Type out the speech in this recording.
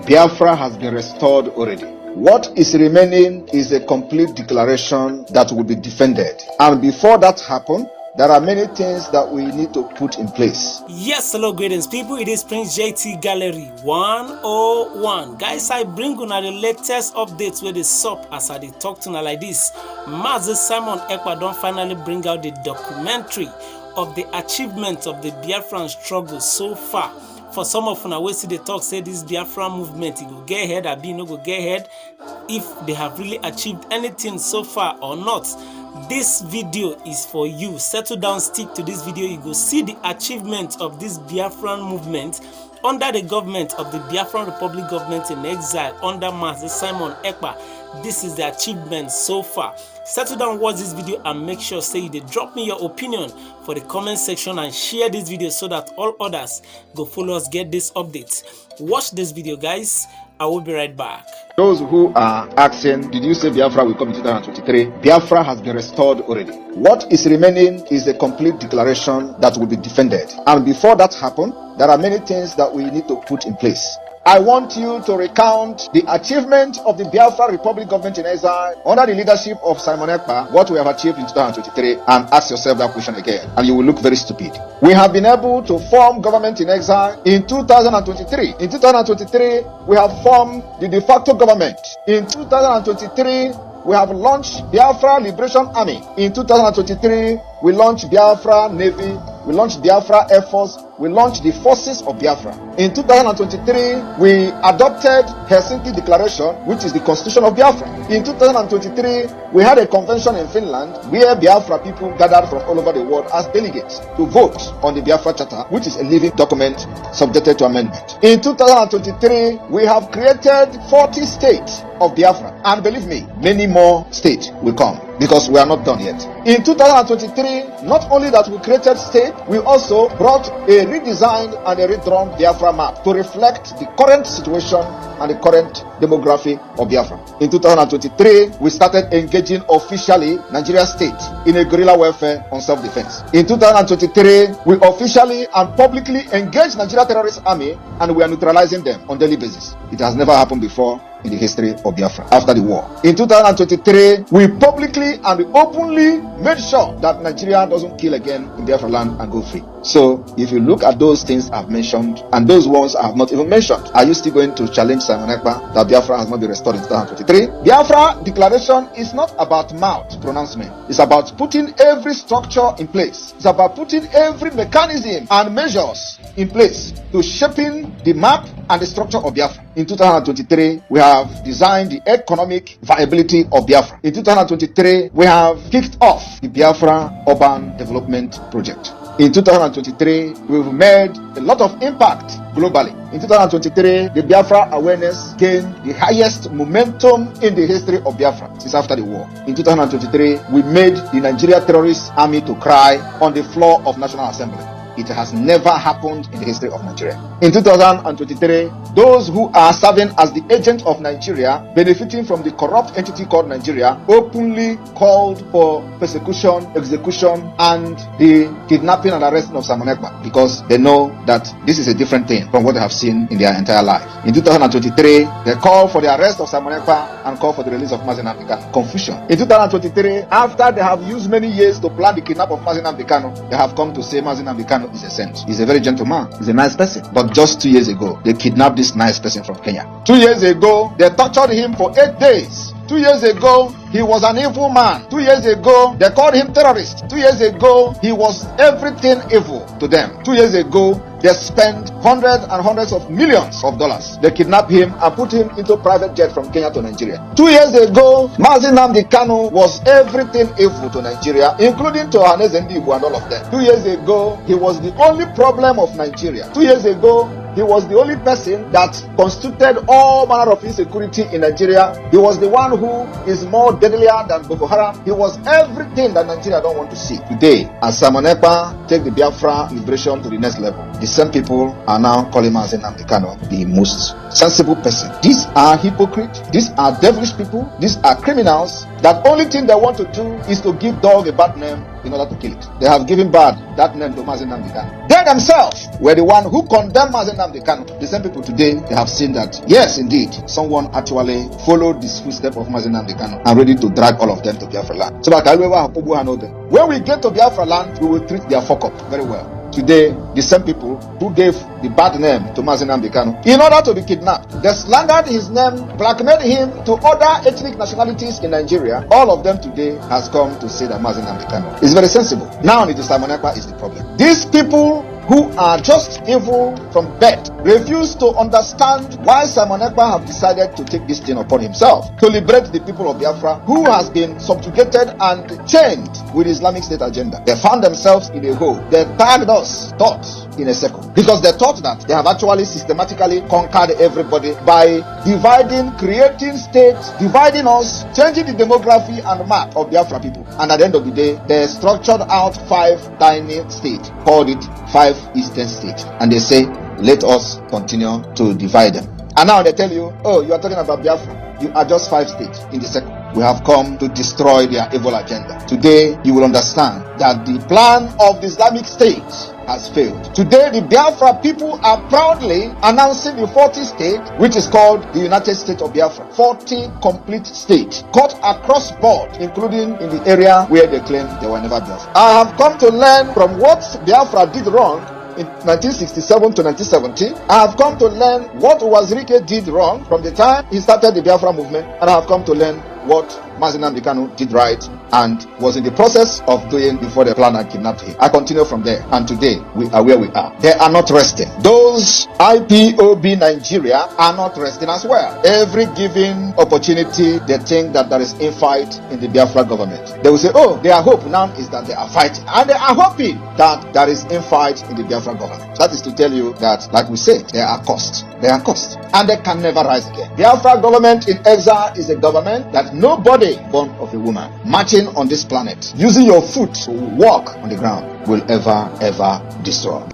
Biafra has been restored already. What is remaining is a complete declaration that will be defended. And before that happens, there are many things that we need to put in place. Yes, hello greetings people, it is Prince JT Gallery 101. Guys, I bring you the latest updates where they sup as I talk to now like this. Master Simon-Ekpa don't finally bring out the documentary of the achievements of the Biafran struggle so far. For some of you, we see the talk say this Biafran movement, it will get ahead, or be no go get ahead, if they have really achieved anything so far or not. This video is for you. Settle down, stick to this video. You go see the achievement of this Biafran movement under the government of the Biafran Republic government in exile under Master Simon-Ekpa. This is the achievement so far. Settle down, watch this video and make sure say you drop me your opinion for the comment section and share this video so that all others go follow us get this update. Watch this video, guys. I will be right back. Those who are asking, did you say Biafra will come in 2023? Biafra has been restored already. What is remaining is a complete declaration that will be defended. And before that happens, there are many things that we need to put in place. I want you to recount the achievement of the Biafra Republic government in exile under the leadership of Simon-Ekpa, what we have achieved in 2023, and ask yourself that question again, and you will look very stupid. We have been able to form government in exile in 2023. In 2023, we have formed the de facto government. In 2023, we have launched Biafra Liberation Army. In 2023, we launched Biafra Navy. We launched Biafra Air Force. We launched the forces of Biafra. In 2023, we adopted Helsinki Declaration, which is the constitution of Biafra. In 2023, we had a convention in Finland where Biafra people gathered from all over the world as delegates to vote on the Biafra Charter, which is a living document subjected to amendment. In 2023, we have created 40 states of Biafra. And believe me, many more states will come, because we are not done yet. In 2023, not only that we created state, we also brought a redesigned and a redrawn Biafra map to reflect the current situation and the current demography of Biafra. In 2023, we started engaging officially Nigeria state in a guerrilla warfare on self-defense. In 2023, we officially and publicly engaged Nigeria terrorist army, and we are neutralizing them on daily basis. It has never happened before in the history of Biafra after the war. In 2023, we publicly and openly made sure that Nigeria doesn't kill again in Biafra land and go free. So, if you look at those things I've mentioned and those ones I have not even mentioned, are you still going to challenge Simon-Ekpa that Biafra has not been restored in 2023? Biafra declaration is not about mouth pronouncement. It's about putting every structure in place. It's about putting every mechanism and measures in place to shaping the map and the structure of Biafra. In 2023, we have designed the economic viability of Biafra. In 2023, we have kicked off the Biafra Urban Development Project. In 2023, we've made a lot of impact globally. In 2023, the Biafra awareness gained the highest momentum in the history of Biafra since after the war. In 2023, we made the Nigeria terrorist army to cry on the floor of National Assembly. It has never happened in the history of Nigeria. In 2023, those who are serving as the agent of Nigeria, benefiting from the corrupt entity called Nigeria, openly called for persecution, execution, and the kidnapping and arresting of Simon-Ekpa, because they know that this is a different thing from what they have seen in their entire life. In 2023, they called for the arrest of Simon-Ekpa and called for the release of Mazi Nnamdi Kanu. Confusion. In 2023, after they have used many years to plan the kidnap of Mazi Nnamdi Kanu, they have come to say Mazi Nnamdi Kanu is a saint. He's a very gentle man. He's a nice person. But just 2 years ago, they kidnapped this nice person from Kenya. 2 years ago, they tortured him for 8 days. 2 years ago, he was an evil man. 2 years ago, they called him terrorist. 2 years ago, he was everything evil to them. 2 years ago, they spent hundreds and hundreds of millions of dollars. They kidnapped him and put him into a private jet from Kenya to Nigeria. 2 years ago, Mazi Nnamdi Kanu was everything evil to Nigeria, including to Ohaneze Ndigbo and all of them. 2 years ago, he was the only problem of Nigeria. 2 years ago, he was the only person that constituted all manner of insecurity in Nigeria. He was the one who is more deadlier than Boko Haram. He was everything that Nigeria don't want to see. Today, as Simon-Ekpa take the Biafra liberation to the next level, the same people are now calling Mazi Nnamdi Kanu the most sensible person. These are hypocrites. These are devilish people. These are criminals. that only thing they want to do is to give dog a bad name in order to kill it. They have given that name to Mazi Nnamdi Kanu. They themselves were the one who condemned Mazi Nnamdi Kanu. The same people today, they have seen that, yes, indeed, someone actually followed this footstep of Mazi Nnamdi Kanu and ready to drag all of them to Biafra land. So when we get to Biafra land, we will treat their fuck up very well. Today, the same people who gave the bad name to Mazi Nnamdi Kanu in order to be kidnapped, they slandered his name, blackmailed him to other ethnic nationalities in Nigeria. All of them today has come to say that Mazi Nnamdi Kanu is very sensible. Now it is Simon-Ekpa is the problem. These people who are just evil from birth refuse to understand why Simon-Ekpa have decided to take this thing upon himself to liberate the people of Biafra who has been subjugated and chained with Islamic State agenda. They found themselves in a hole. They tagged us, thought, in a circle, because they thought that they have actually systematically conquered everybody by dividing, creating states, dividing us, changing the demography and map of Biafra people. And at the end of the day, they structured out 5 tiny states, called it 5 Eastern states, and they say, let us continue to divide them. And now they tell you, oh, you are talking about Biafra. You are just 5 states in the circle. We have come to destroy their evil agenda. Today, you will understand that the plan of the Islamic State has failed. Today, the Biafra people are proudly announcing the 40th state, which is called the United States of Biafra. 40 complete states, cut across board, including in the area where they claim they were never Biafra. I have come to learn from what Biafra did wrong in 1967 to 1970. I have come to learn what Wazirike did wrong from the time he started the Biafra movement, and I have come to learn what Mazi Nnamdi Kanu did right and was in the process of doing before the plan and kidnapped him. I continue from there, and today we are where we are. They are not resting. Those IPOB Nigeria are not resting as well. Every given opportunity, they think that there is infight in the Biafra government. They will say, oh, their hope now is that they are fighting, and they are hoping that there is infight in the Biafra government. That is to tell you that, like we said, they are cursed. They are cursed, and they can never rise again. Biafra government in exile is a government that nobody born of a woman marching on this planet using your foot to walk on the ground will ever destroy.